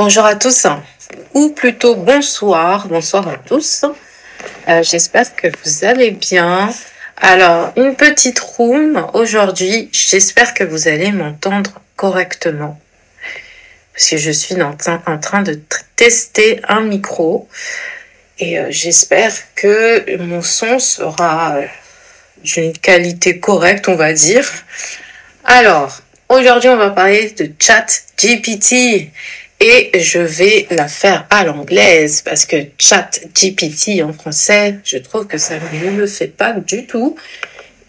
Bonjour à tous, ou plutôt bonsoir à tous. J'espère que vous allez bien. Alors, une petite room aujourd'hui. J'espère que vous allez m'entendre correctement. Parce que je suis en train de tester un micro. Et j'espère que mon son sera d'une qualité correcte, on va dire. Alors, aujourd'hui, on va parler de ChatGPT. Et je vais la faire à l'anglaise parce que ChatGPT en français, je trouve que ça ne me fait pas du tout.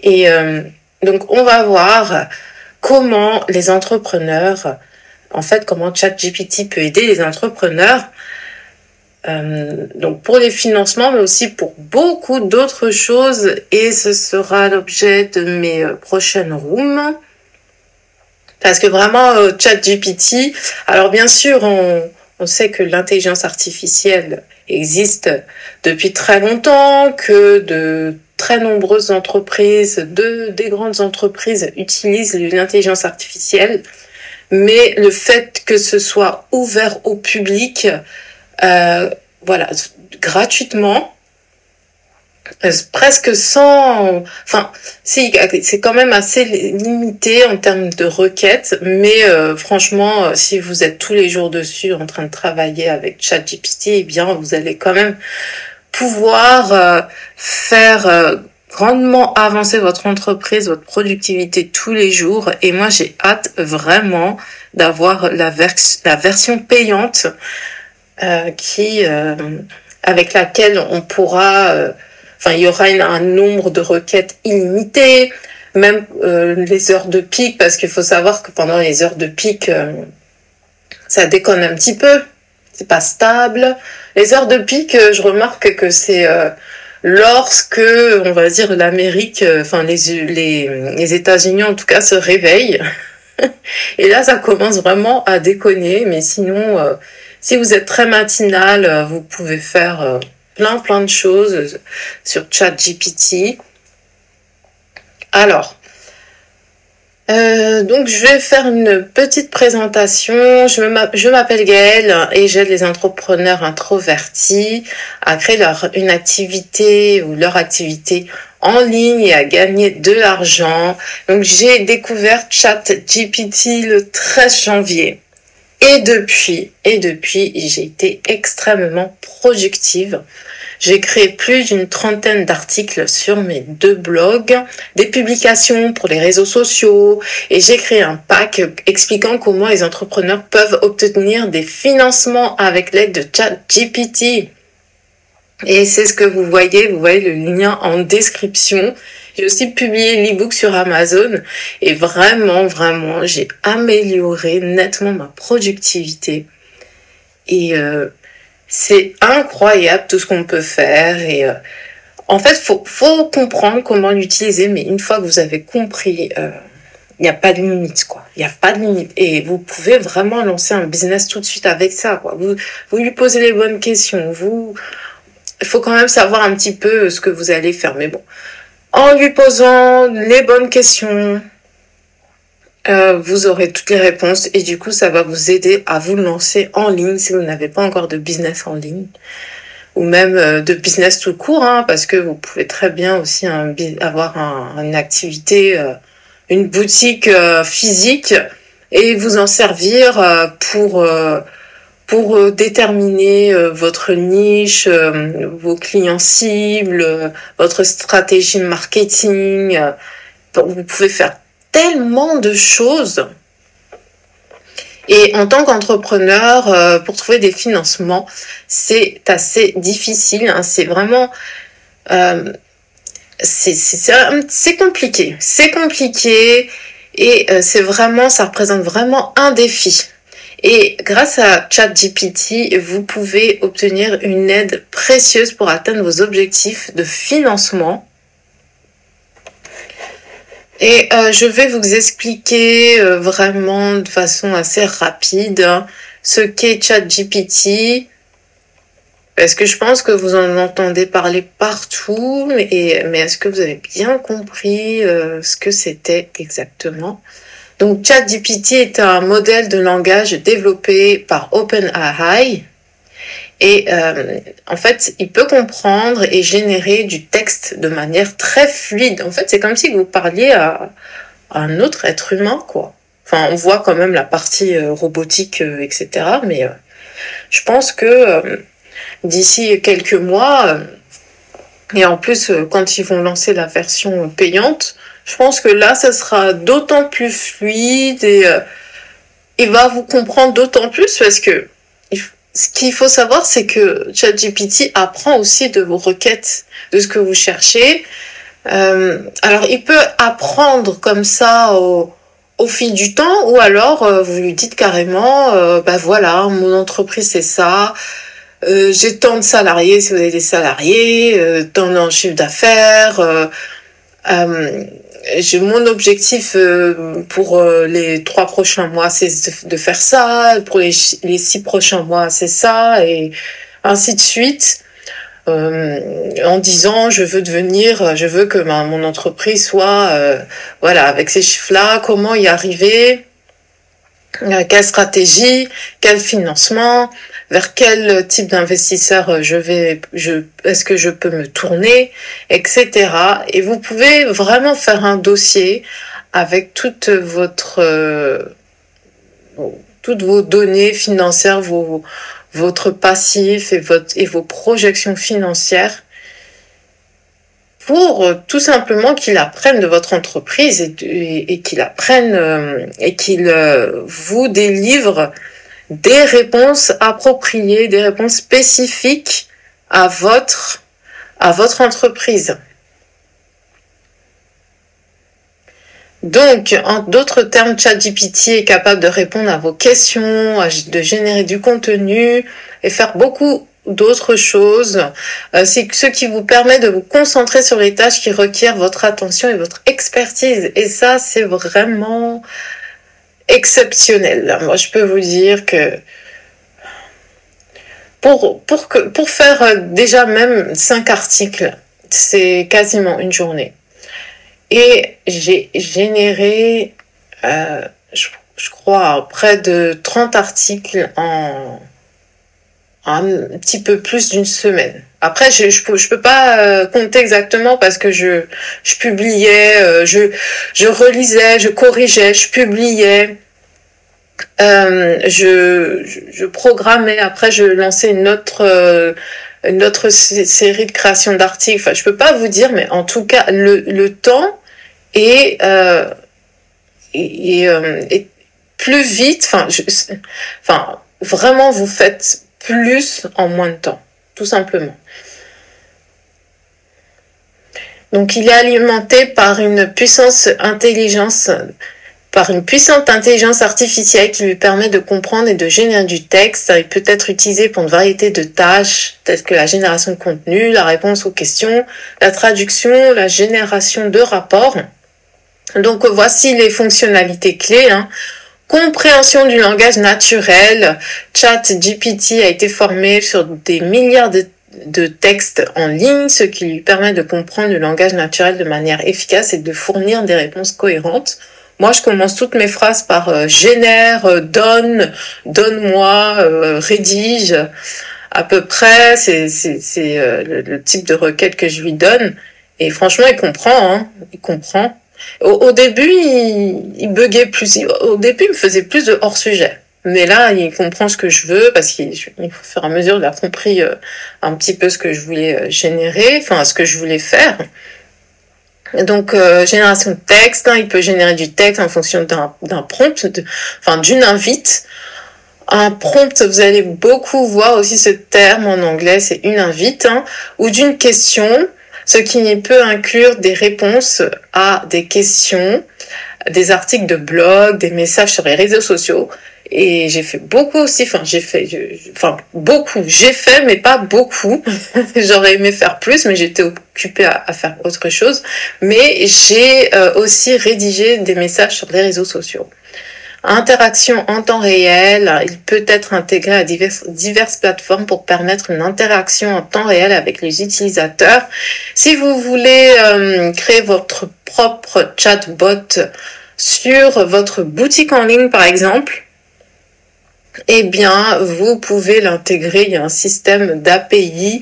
Et donc, on va voir comment les entrepreneurs, comment ChatGPT peut aider les entrepreneurs. Donc, pour les financements, mais aussi pour beaucoup d'autres choses. Et ce sera l'objet de mes prochaines rooms. Parce que vraiment, ChatGPT, alors bien sûr, on sait que l'intelligence artificielle existe depuis très longtemps, que de très nombreuses entreprises, des grandes entreprises utilisent l'intelligence artificielle, mais le fait que ce soit ouvert au public, gratuitement, presque sans, c'est quand même assez limité en termes de requêtes, mais franchement, si vous êtes tous les jours dessus en train de travailler avec ChatGPT, eh bien, vous allez quand même pouvoir faire grandement avancer votre entreprise, votre productivité tous les jours. Et moi, j'ai hâte vraiment d'avoir la version payante avec laquelle on pourra il y aura un nombre de requêtes illimité, même les heures de pic, parce qu'il faut savoir que pendant les heures de pic, ça déconne un petit peu, c'est pas stable. Les heures de pic, je remarque que c'est lorsque, on va dire, l'Amérique, les États-Unis en tout cas, se réveillent. Et là, ça commence vraiment à déconner, mais sinon, si vous êtes très matinal, vous pouvez faire plein de choses sur ChatGPT. Alors, donc je vais faire une petite présentation. Je m'appelle Gaëlle et j'aide les entrepreneurs introvertis à créer une activité ou leur activité en ligne et à gagner de l'argent. Donc j'ai découvert ChatGPT le 13 janvier. Et depuis, j'ai été extrêmement productive. J'ai créé plus d'une trentaine d'articles sur mes 2 blogs, des publications pour les réseaux sociaux, et j'ai créé un pack expliquant comment les entrepreneurs peuvent obtenir des financements avec l'aide de ChatGPT. Et c'est ce que vous voyez le lien en description. J'ai aussi publié l'e-book sur Amazon et vraiment, j'ai amélioré nettement ma productivité. Et c'est incroyable tout ce qu'on peut faire. Et en fait, faut comprendre comment l'utiliser, mais une fois que vous avez compris, il n'y a pas de limite, quoi. Il n'y a pas de limite. Et vous pouvez vraiment lancer un business tout de suite avec ça, quoi. Vous lui posez les bonnes questions. Il faut quand même savoir un petit peu ce que vous allez faire, mais bon. En lui posant les bonnes questions, vous aurez toutes les réponses et du coup, ça va vous aider à vous lancer en ligne si vous n'avez pas encore de business en ligne ou même de business tout court, parce que vous pouvez très bien aussi avoir une activité, une boutique physique et vous en servir pour déterminer votre niche, vos clients cibles, votre stratégie marketing. Vous pouvez faire tellement de choses. Et en tant qu'entrepreneur, pour trouver des financements, c'est assez difficile. C'est vraiment... c'est compliqué. C'est compliqué et ça représente vraiment un défi. Et grâce à ChatGPT, vous pouvez obtenir une aide précieuse pour atteindre vos objectifs de financement. Et je vais vous expliquer vraiment de façon assez rapide ce qu'est ChatGPT. Parce que je pense que vous en entendez parler partout, mais est-ce que vous avez bien compris ce que c'était exactement ? Donc ChatGPT est un modèle de langage développé par OpenAI. Et en fait, il peut comprendre et générer du texte de manière très fluide. En fait, c'est comme si vous parliez à un autre être humain, quoi. Enfin, on voit quand même la partie robotique, etc. Mais je pense que d'ici quelques mois, et en plus, quand ils vont lancer la version payante, je pense que là, ça sera d'autant plus fluide et il va vous comprendre d'autant plus parce que ce qu'il faut savoir, c'est que ChatGPT apprend aussi de vos requêtes, de ce que vous cherchez. Alors, il peut apprendre comme ça au fil du temps, ou alors vous lui dites carrément, bah voilà, mon entreprise c'est ça, j'ai tant de salariés, si vous avez des salariés, tant de chiffre d'affaires, mon objectif pour les 3 prochains mois, c'est de faire ça. Pour les 6 prochains mois, c'est ça, et ainsi de suite. En disant, je veux que mon entreprise soit, voilà, avec ces chiffres-là, comment y arriver, quelle stratégie, quel financement, vers quel type d'investisseur est-ce que je peux me tourner, etc. Et vous pouvez vraiment faire un dossier avec toutes vos données financières, votre passif et vos projections financières pour tout simplement qu'il apprenne de votre entreprise et qu'il apprenne et qu'il vous délivre des réponses appropriées, des réponses spécifiques à votre entreprise. Donc, en d'autres termes, ChatGPT est capable de répondre à vos questions, de générer du contenu et faire beaucoup d'autres choses. C'est ce qui vous permet de vous concentrer sur les tâches qui requièrent votre attention et votre expertise. Et ça, c'est vraiment exceptionnel. Moi, je peux vous dire que pour faire déjà même 5 articles, c'est quasiment une journée. Et j'ai généré, je crois, près de 30 articles en un petit peu plus d'une semaine. Après, je peux pas compter exactement parce que je publiais, je relisais, je corrigeais, je publiais, je programmais. Après, je lançais une autre série de création d'articles. Enfin, je peux pas vous dire, mais en tout cas, le temps est plus vite. Enfin, vraiment, vous faites plus en moins de temps, tout simplement. Donc, il est alimenté par une puissante intelligence artificielle qui lui permet de comprendre et de générer du texte. Il peut être utilisé pour une variété de tâches, telles que la génération de contenu, la réponse aux questions, la traduction, la génération de rapports. Donc, voici les fonctionnalités clés. Compréhension du langage naturel. ChatGPT a été formé sur des milliards de textes en ligne, ce qui lui permet de comprendre le langage naturel de manière efficace et de fournir des réponses cohérentes. Moi, je commence toutes mes phrases par génère, donne-moi, rédige. À peu près, c'est le type de requête que je lui donne. Et franchement, il comprend. Il comprend. Au début, il buguait plus. Au début, il me faisait plus de hors-sujet. Mais là, il comprend ce que je veux parce qu'il au fur et à mesure, il a compris un petit peu ce que je voulais générer, enfin, ce que je voulais faire. Donc, génération de texte, il peut générer du texte en fonction d'un prompt, d'une invite. Un prompt, vous allez beaucoup voir aussi ce terme en anglais, c'est une invite, ou d'une question, ce qui peut inclure des réponses à des questions, des articles de blog, des messages sur les réseaux sociaux. Et j'ai fait beaucoup aussi, j'ai fait, mais pas beaucoup. J'aurais aimé faire plus, mais j'étais occupée à faire autre chose. Mais j'ai aussi rédigé des messages sur les réseaux sociaux. Interaction en temps réel, il peut être intégré à diverses plateformes pour permettre une interaction en temps réel avec les utilisateurs. Si vous voulez créer votre propre chatbot sur votre boutique en ligne, par exemple, eh bien, vous pouvez l'intégrer. Il y a un système d'API.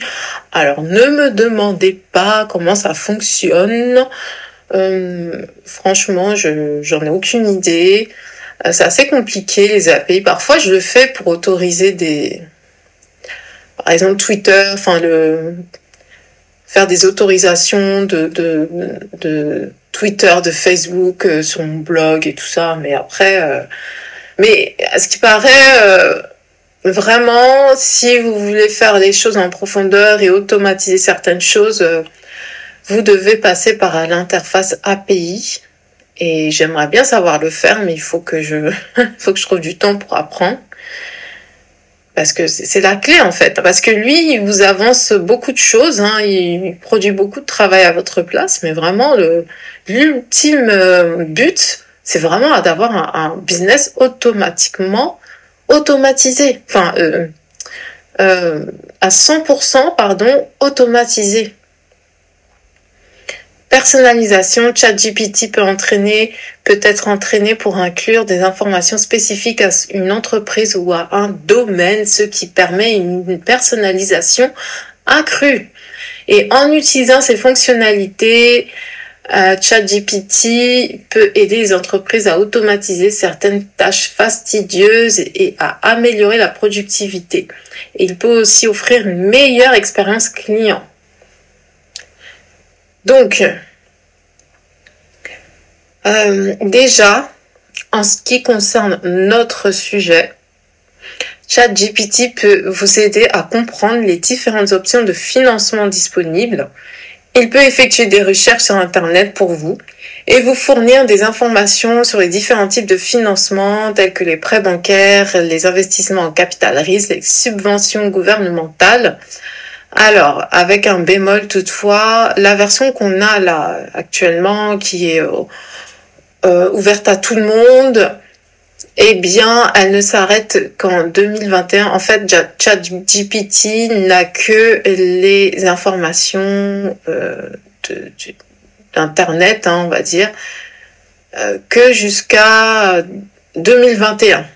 Alors, ne me demandez pas comment ça fonctionne. Franchement, j'en ai aucune idée. C'est assez compliqué, les API. Parfois, je le fais pour autoriser par exemple, Twitter, faire des autorisations de Twitter, de Facebook sur mon blog et tout ça. Mais après... Mais à ce qui paraît, vraiment, si vous voulez faire les choses en profondeur et automatiser certaines choses, vous devez passer par l'interface API. Et j'aimerais bien savoir le faire, mais il faut que je trouve du temps pour apprendre. Parce que c'est la clé, en fait. Parce que lui, il vous avance beaucoup de choses, hein. Il produit beaucoup de travail à votre place, mais vraiment, l'ultime but, c'est vraiment d'avoir un business automatiquement automatisé. Enfin, à 100%, automatisé. Personnalisation, ChatGPT peut être entraîné pour inclure des informations spécifiques à une entreprise ou à un domaine, ce qui permet une personnalisation accrue. Et en utilisant ces fonctionnalités, ChatGPT peut aider les entreprises à automatiser certaines tâches fastidieuses et à améliorer la productivité. Et il peut aussi offrir une meilleure expérience client. Donc, déjà, en ce qui concerne notre sujet, ChatGPT peut vous aider à comprendre les différentes options de financement disponibles. Il peut effectuer des recherches sur Internet pour vous et vous fournir des informations sur les différents types de financement tels que les prêts bancaires, les investissements en capital risque, les subventions gouvernementales. Alors, avec un bémol toutefois, la version qu'on a là actuellement, qui est ouverte à tout le monde, eh bien, elle ne s'arrête qu'en 2021. En fait, ChatGPT n'a que les informations d'Internet, on va dire, que jusqu'à 2021.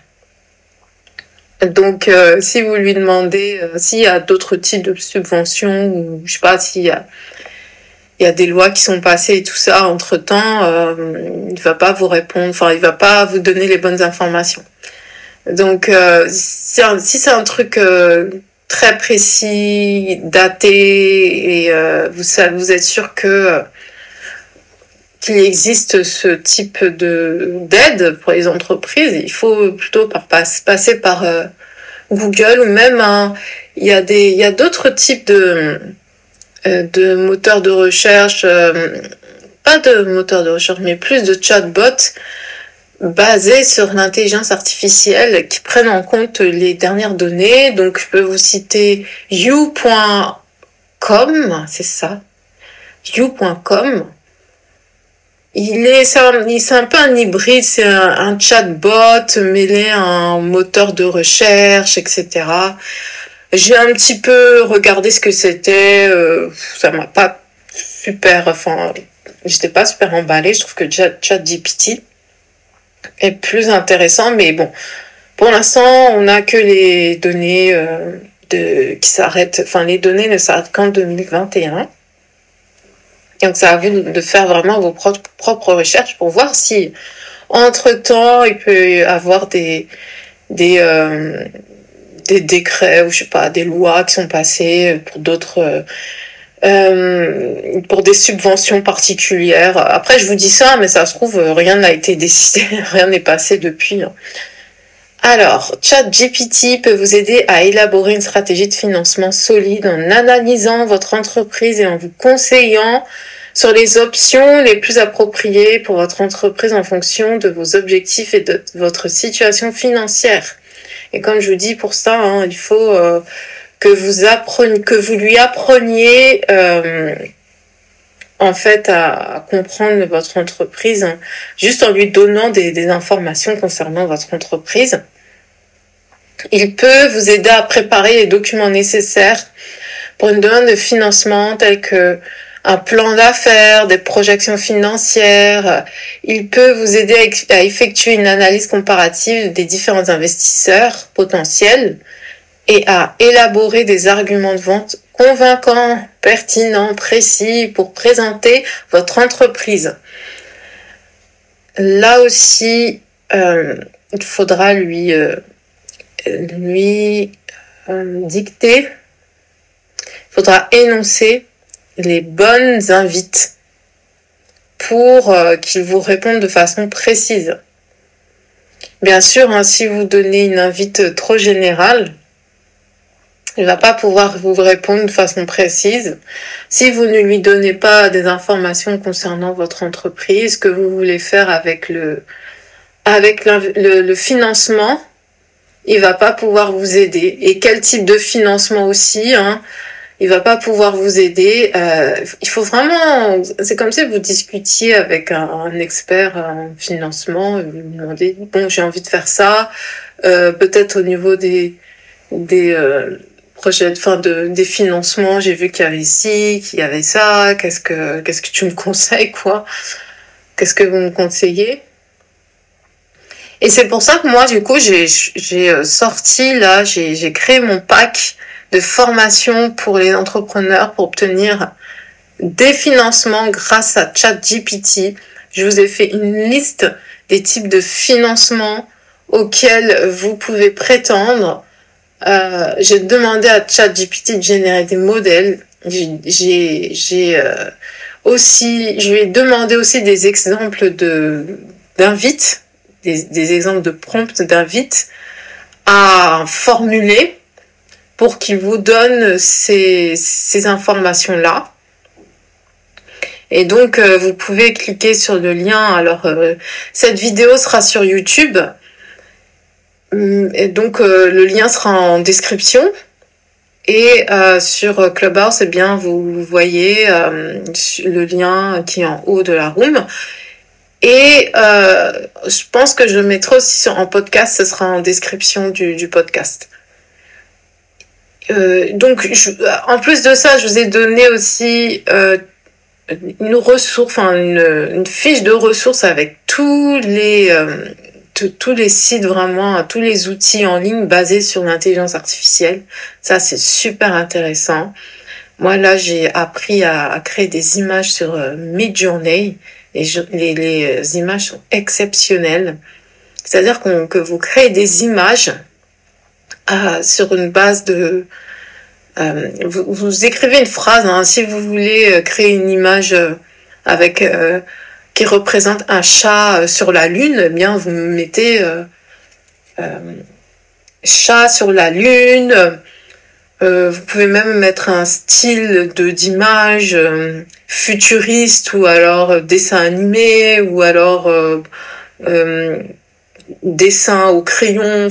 Donc, si vous lui demandez s'il y a d'autres types de subventions, ou je sais pas, s'il y a des lois qui sont passées et tout ça, entre-temps, il va pas vous répondre, il va pas vous donner les bonnes informations. Donc, si c'est un truc très précis, daté, et vous êtes sûr qu'il existe ce type d'aide pour les entreprises, il faut plutôt passer par Google, ou même il y a d'autres types de moteurs de recherche, pas de moteurs de recherche, mais plus de chatbots basés sur l'intelligence artificielle qui prennent en compte les dernières données. Donc, je peux vous citer you.com, c'est ça, you.com. C'est un peu un hybride, c'est un chatbot mêlé à un moteur de recherche, etc. J'ai un petit peu regardé ce que c'était, ça m'a pas j'étais pas super emballée. Je trouve que ChatGPT est plus intéressant, mais bon, pour l'instant, on n'a que les données qui s'arrêtent, les données ne s'arrêtent qu'en 2021. Donc, c'est à vous de faire vraiment vos propres recherches pour voir si, entre-temps, il peut y avoir des décrets ou je sais pas, des lois qui sont passées pour d'autres, pour des subventions particulières. Après, je vous dis ça, mais ça se trouve, rien n'a été décidé, rien n'est passé depuis. Alors, ChatGPT peut vous aider à élaborer une stratégie de financement solide en analysant votre entreprise et en vous conseillant sur les options les plus appropriées pour votre entreprise en fonction de vos objectifs et de votre situation financière. Et comme je vous dis, pour ça, il faut que vous lui appreniez en fait à comprendre votre entreprise, juste en lui donnant des informations concernant votre entreprise. Il peut vous aider à préparer les documents nécessaires pour une demande de financement tels que un plan d'affaires, des projections financières. Il peut vous aider à effectuer une analyse comparative des différents investisseurs potentiels et à élaborer des arguments de vente convaincants, pertinents, précis pour présenter votre entreprise. Là aussi, il faudra lui dicter, il faudra énoncer les bonnes invites pour qu'il vous réponde de façon précise. Bien sûr, si vous donnez une invite trop générale, il ne va pas pouvoir vous répondre de façon précise. Si vous ne lui donnez pas des informations concernant votre entreprise, ce que vous voulez faire avec le financement, il va pas pouvoir vous aider. Et quel type de financement aussi, il va pas pouvoir vous aider. Il faut vraiment, c'est comme si vous discutiez avec un expert en financement, vous lui demandez, bon, j'ai envie de faire ça, peut-être au niveau des projets, des financements, j'ai vu qu'il y avait ci, qu'il y avait ça, qu'est-ce que tu me conseilles, quoi? Qu'est-ce que vous me conseillez? Et c'est pour ça que moi, du coup, j'ai créé mon pack de formation pour les entrepreneurs pour obtenir des financements grâce à ChatGPT. Je vous ai fait une liste des types de financements auxquels vous pouvez prétendre. J'ai demandé à ChatGPT de générer des modèles. Je lui ai demandé aussi des exemples d'invites, des exemples de prompts d'invites à formuler pour qu'il vous donne ces informations-là. Et donc, vous pouvez cliquer sur le lien. Alors, cette vidéo sera sur YouTube. Et donc, le lien sera en description. Et sur Clubhouse, eh bien, vous voyez le lien qui est en haut de la room. Et je pense que je le mettrai aussi en podcast. Ce sera en description du podcast. Donc, en plus de ça, je vous ai donné aussi une ressource, une fiche de ressources avec tous les sites, vraiment, tous les outils en ligne basés sur l'intelligence artificielle. Ça, c'est super intéressant. Moi, là, j'ai appris à créer des images sur Midjourney. Les images sont exceptionnelles. C'est-à-dire que vous créez des images sur une base de... vous écrivez une phrase, si vous voulez créer une image qui représente un chat sur la lune, eh bien vous mettez chat sur la lune. Vous pouvez même mettre un style d'image futuriste, ou alors dessin animé, ou alors dessin au crayon.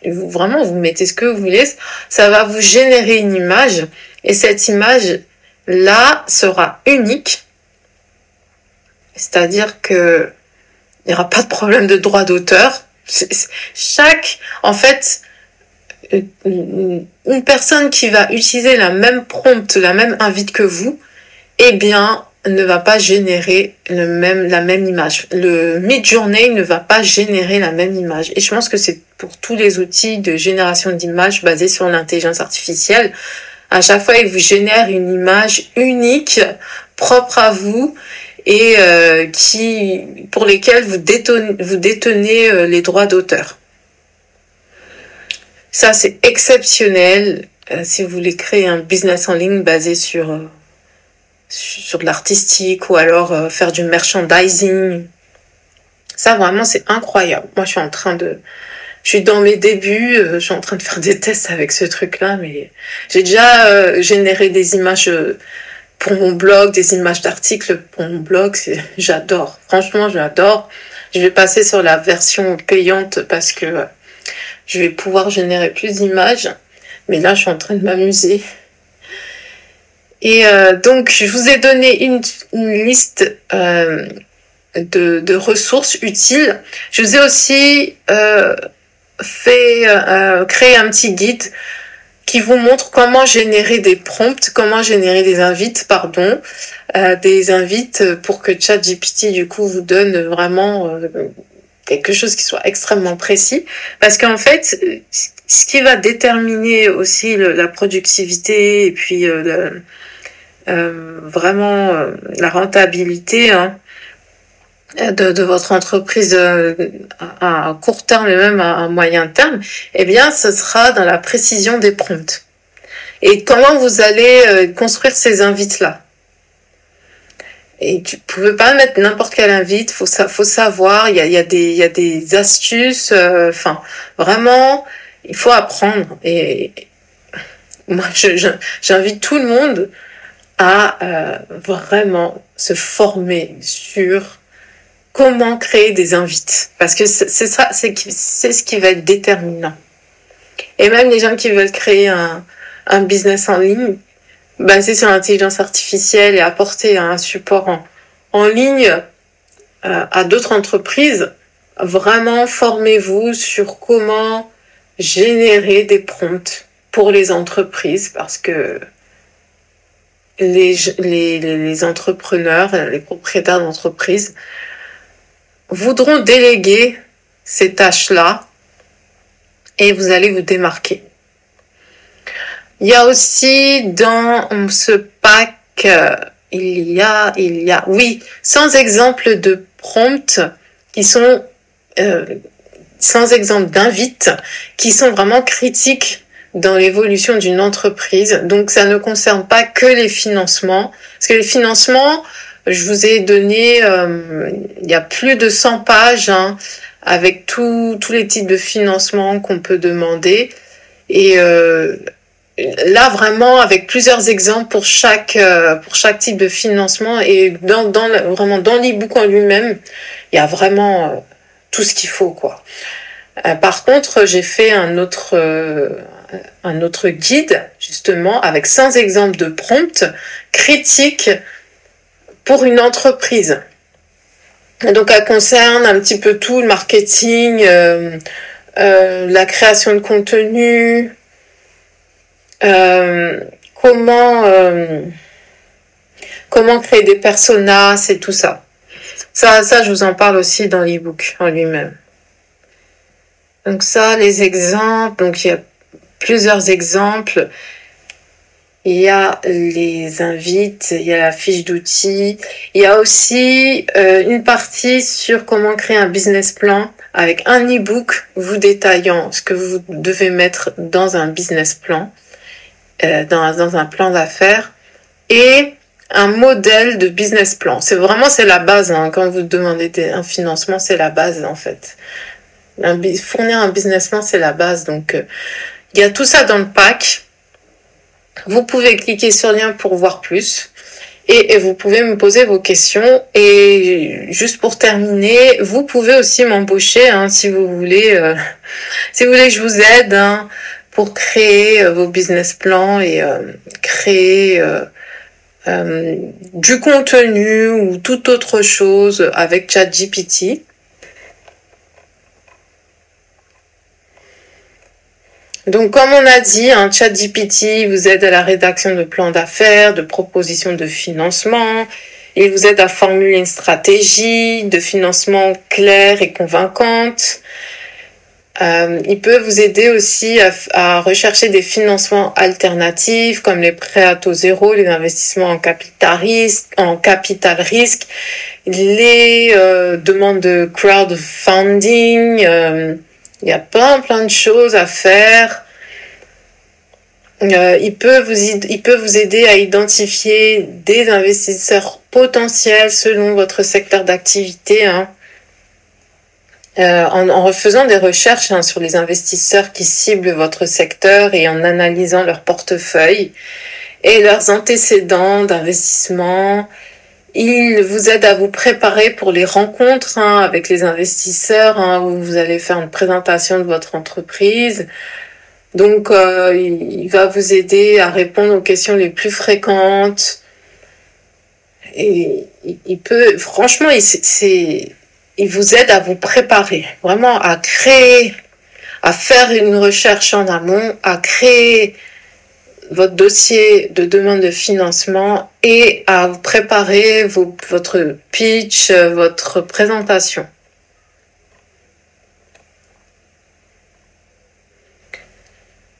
Vraiment, vous mettez ce que vous voulez. Ça va vous générer une image, et cette image là sera unique. C'est-à-dire que il n'y aura pas de problème de droit d'auteur. En fait, une personne qui va utiliser la même prompt, la même invite que vous, eh bien, ne va pas générer la même image. Le Midjourney ne va pas générer la même image. Et je pense que c'est pour tous les outils de génération d'images basés sur l'intelligence artificielle. À chaque fois, il vous génère une image unique, propre à vous, et pour lesquelles vous détenez les droits d'auteur. Ça, c'est exceptionnel si vous voulez créer un business en ligne basé sur de l'artistique, ou alors faire du merchandising. Ça, vraiment, c'est incroyable. Moi, je suis dans mes débuts, je suis en train de faire des tests avec ce truc-là, mais j'ai déjà généré des images pour mon blog, des images d'articles pour mon blog. J'adore. Franchement, j'adore. Je vais passer sur la version payante parce que je vais pouvoir générer plus d'images. Mais là, je suis en train de m'amuser. Et donc, je vous ai donné une liste de ressources utiles. Je vous ai aussi créé un petit guide qui vous montre comment générer des prompts, comment générer des invites, des invites pour que ChatGPT du coup vous donne vraiment quelque chose qui soit extrêmement précis. Parce qu'en fait, ce qui va déterminer aussi la productivité et puis vraiment la rentabilité de votre entreprise à court terme et même à moyen terme, eh bien, ce sera dans la précision des prompts. Et comment vous allez construire ces invites-là. Et tu pouvez pas mettre n'importe quel invite, faut savoir, il y a des astuces, vraiment, il faut apprendre. Et moi, j'invite tout le monde à vraiment se former sur comment créer des invites, parce que c'est ce qui va être déterminant. Et même les gens qui veulent créer un business en ligne, basé sur l'intelligence artificielle et apporter un support en ligne à d'autres entreprises, vraiment formez-vous sur comment générer des prompts pour les entreprises, parce que les entrepreneurs, les propriétaires d'entreprises voudront déléguer ces tâches-là et vous allez vous démarquer. Il y a aussi dans ce pack, il y a 100 exemples de prompts qui sont 100 exemples d'invites qui sont vraiment critiques dans l'évolution d'une entreprise. Donc ça ne concerne pas que les financements, parce que les financements, je vous ai donné, il y a plus de 100 pages avec tous les types de financement qu'on peut demander. Et là, vraiment, avec plusieurs exemples pour chaque type de financement. Et vraiment dans l'e-book en lui-même, il y a vraiment tout ce qu'il faut, quoi. Par contre, j'ai fait un autre guide, justement, avec 100 exemples de prompts critiques pour une entreprise. Et donc, elle concerne un petit peu tout, le marketing, la création de contenu, comment créer des personas et tout ça. Ça, je vous en parle aussi dans l'e-book en lui-même. Donc ça, les exemples, donc il y a plusieurs exemples. Il y a les invites, il y a la fiche d'outils. Il y a aussi une partie sur comment créer un business plan avec un e-book vous détaillant ce que vous devez mettre dans un business plan, dans un plan d'affaires, et un modèle de business plan. C'est la base. Quand vous demandez un financement, c'est la base en fait. Fournir un business plan, c'est la base. Donc, il y a tout ça dans le pack. Vous pouvez cliquer sur le lien pour voir plus. Et vous pouvez me poser vos questions. Et juste pour terminer, vous pouvez aussi m'embaucher si vous voulez. Si vous voulez que je vous aide pour créer vos business plans et créer du contenu ou toute autre chose avec ChatGPT. Donc, comme on a dit, ChatGPT vous aide à la rédaction de plans d'affaires, de propositions de financement. Il vous aide à formuler une stratégie de financement claire et convaincante. Il peut vous aider aussi à rechercher des financements alternatifs comme les prêts à taux zéro, les investissements en capital risque, les demandes de crowdfunding. Il y a plein de choses à faire. Il peut vous aider à identifier des investisseurs potentiels selon votre secteur d'activité, en refaisant des recherches sur les investisseurs qui ciblent votre secteur et en analysant leur portefeuille et leurs antécédents d'investissement. Il vous aide à vous préparer pour les rencontres avec les investisseurs, où vous allez faire une présentation de votre entreprise. Donc, il va vous aider à répondre aux questions les plus fréquentes. Et il vous aide à vous préparer, vraiment à créer, à faire une recherche en amont, à créer votre dossier de demande de financement et à préparer votre pitch, votre présentation.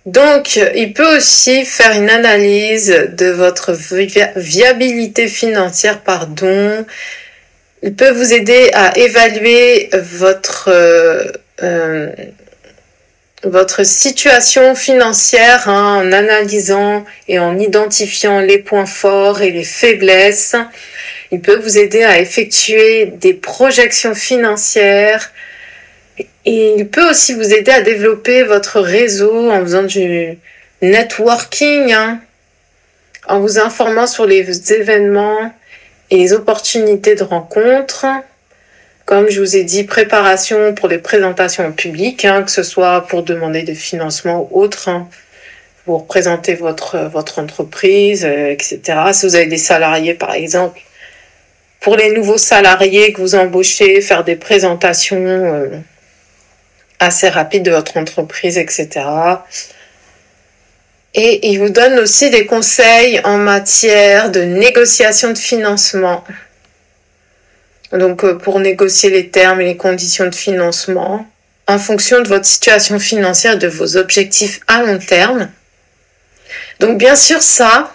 Donc, il peut aussi faire une analyse de votre viabilité financière, Il peut vous aider à évaluer votre situation financière en analysant et en identifiant les points forts et les faiblesses. Il peut vous aider à effectuer des projections financières. Et il peut aussi vous aider à développer votre réseau en faisant du networking, en vous informant sur les événements et les opportunités de rencontre. Comme je vous ai dit, préparation pour les présentations en public, que ce soit pour demander des financements ou autre, pour présenter votre entreprise, etc. Si vous avez des salariés, par exemple, pour les nouveaux salariés que vous embauchez, faire des présentations assez rapides de votre entreprise, etc. Et il vous donne aussi des conseils en matière de négociation de financement. Donc, pour négocier les termes et les conditions de financement en fonction de votre situation financière et de vos objectifs à long terme. Donc, bien sûr, ça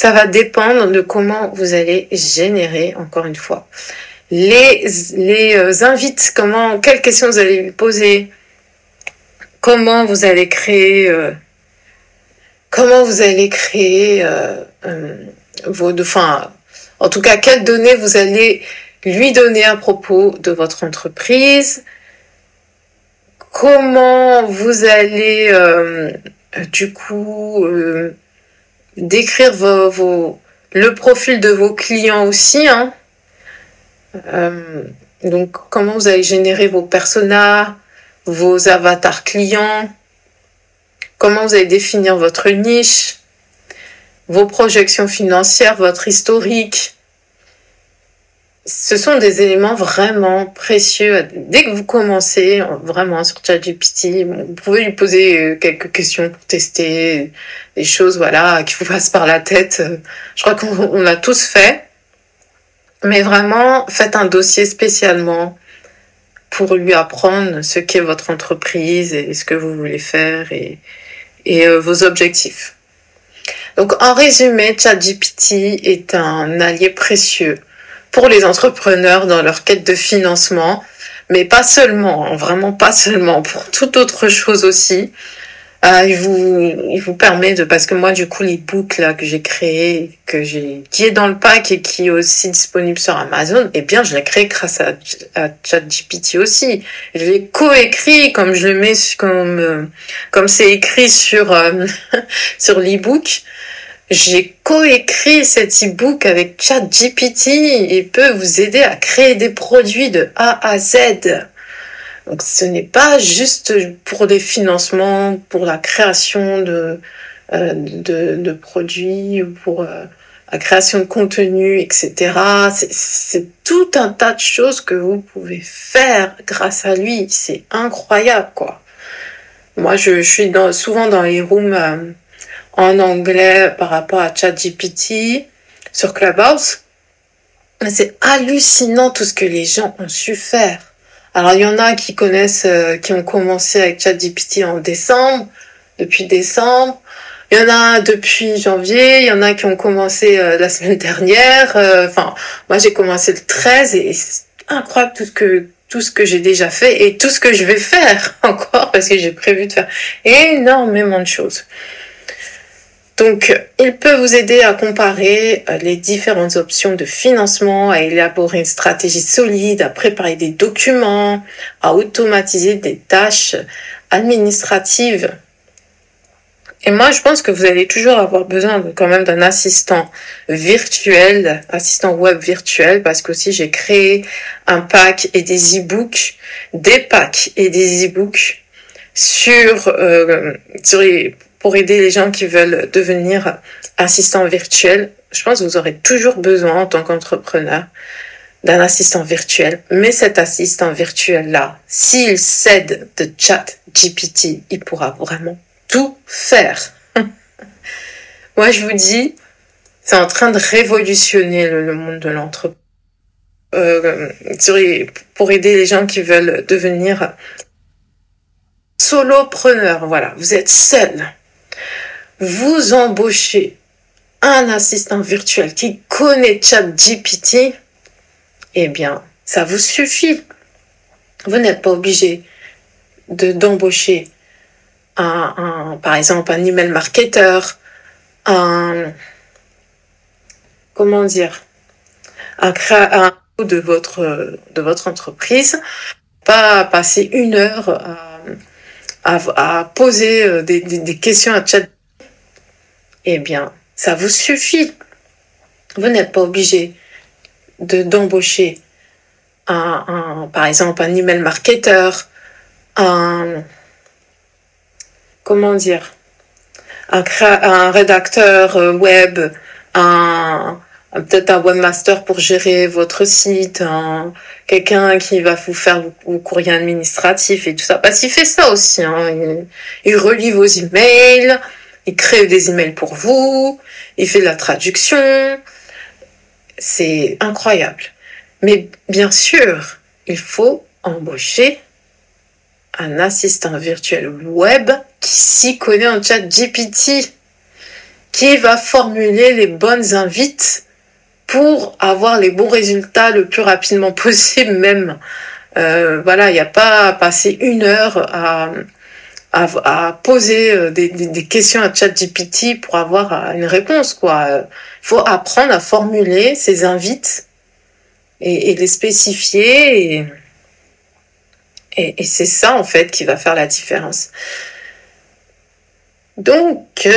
va dépendre de comment vous allez générer, encore une fois, les invites, quelles questions vous allez lui poser, comment vous allez créer en tout cas, quelles données vous allez lui donner à propos de votre entreprise, comment vous allez décrire le profil de vos clients aussi, donc comment vous allez générer vos personas, vos avatars clients, comment vous allez définir votre niche, vos projections financières, votre historique. Ce sont des éléments vraiment précieux. Dès que vous commencez vraiment sur ChatGPT, vous pouvez lui poser quelques questions pour tester des choses qui vous passent par la tête. Je crois qu'on l'a tous fait. Mais vraiment, faites un dossier spécialement pour lui apprendre ce qu'est votre entreprise et ce que vous voulez faire et vos objectifs. Donc, en résumé, ChatGPT est un allié précieux pour les entrepreneurs dans leur quête de financement, mais pas seulement, vraiment pas seulement, pour toute autre chose aussi. Il vous permet parce que moi, du coup, l'e-book là que j'ai créé, qui est dans le pack et qui est aussi disponible sur Amazon, eh bien, je l'ai créé grâce à ChatGPT aussi. Je l'ai coécrit comme je le mets comme c'est écrit sur sur l'e-book. J'ai coécrit cet e-book avec ChatGPT et peut vous aider à créer des produits de A à Z. Donc ce n'est pas juste pour des financements, pour la création de produits ou pour la création de contenu, etc. C'est tout un tas de choses que vous pouvez faire grâce à lui. C'est incroyable, quoi. Moi, je suis souvent dans les rooms en anglais par rapport à ChatGPT sur Clubhouse. C'est hallucinant tout ce que les gens ont su faire. Alors, il y en a qui ont commencé avec ChatGPT depuis décembre. Il y en a depuis janvier. Il y en a qui ont commencé la semaine dernière. Moi, j'ai commencé le 13 et c'est incroyable tout ce que j'ai déjà fait et tout ce que je vais faire encore parce que j'ai prévu de faire énormément de choses. Donc, il peut vous aider à comparer les différentes options de financement, à élaborer une stratégie solide, à préparer des documents, à automatiser des tâches administratives. Et moi, je pense que vous allez toujours avoir besoin quand même d'un assistant web virtuel, parce que aussi j'ai créé un pack et des e-books, pour aider les gens qui veulent devenir assistants virtuels. Je pense que vous aurez toujours besoin en tant qu'entrepreneur d'un assistant virtuel. Mais cet assistant virtuel-là, s'il s'aide de ChatGPT, il pourra vraiment tout faire. Moi, je vous dis, c'est en train de révolutionner le monde de l'entreprise. Pour aider les gens qui veulent devenir solopreneurs. Voilà, vous êtes seul. Vous embauchez un assistant virtuel qui connaît ChatGPT, eh bien, ça vous suffit. Vous n'êtes pas obligé d'embaucher par exemple, un email marketeur, un de votre entreprise, pas passer 1 heure à poser des questions à chat. Eh bien, ça vous suffit. Vous n'êtes pas obligé d'embaucher par exemple, un email marketeur, un rédacteur web, peut-être un webmaster pour gérer votre site, quelqu'un qui va vous faire vos courriers administratifs et tout ça. Parce qu'il fait ça aussi. Il relit vos emails, il crée des emails pour vous, il fait de la traduction. C'est incroyable. Mais bien sûr, il faut embaucher un assistant virtuel web qui s'y connaît en ChatGPT, qui va formuler les bonnes invites pour avoir les bons résultats le plus rapidement possible même. Voilà, il n'y a pas à passer 1 heure à poser des questions à ChatGPT pour avoir une réponse, quoi. Il faut apprendre à formuler ces invites et les spécifier et c'est ça en fait qui va faire la différence. Donc,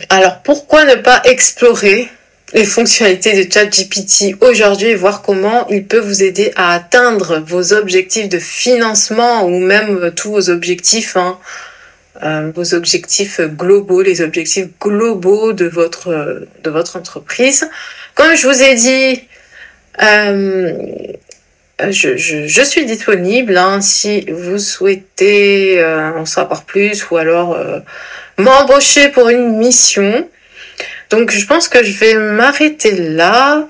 alors pourquoi ne pas explorer les fonctionnalités de ChatGPT aujourd'hui et voir comment il peut vous aider à atteindre vos objectifs de financement ou même tous vos objectifs, vos objectifs globaux, les objectifs globaux de votre entreprise. Comme je vous ai dit, je suis disponible si vous souhaitez en savoir plus ou alors m'embaucher pour une mission. Donc je pense que je vais m'arrêter là.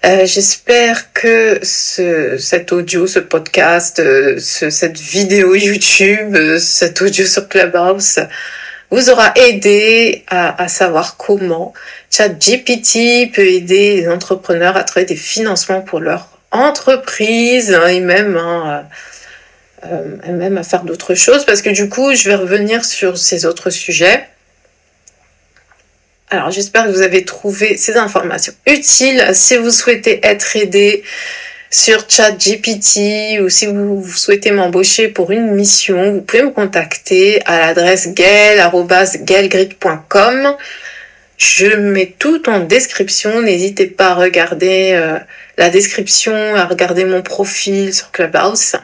J'espère que cet audio, ce podcast, cette vidéo YouTube, cet audio sur Clubhouse vous aura aidé à savoir comment ChatGPT peut aider les entrepreneurs à trouver des financements pour leur entreprise et même à faire d'autres choses, parce que du coup je vais revenir sur ces autres sujets. Alors j'espère que vous avez trouvé ces informations utiles. Si vous souhaitez être aidé sur ChatGPT ou si vous souhaitez m'embaucher pour une mission, vous pouvez me contacter à l'adresse gael@gaelgrid.com. Je mets tout en description. N'hésitez pas à regarder la description, à regarder mon profil sur Clubhouse.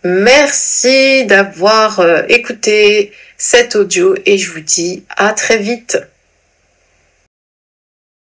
Merci d'avoir écouté cet audio et je vous dis à très vite.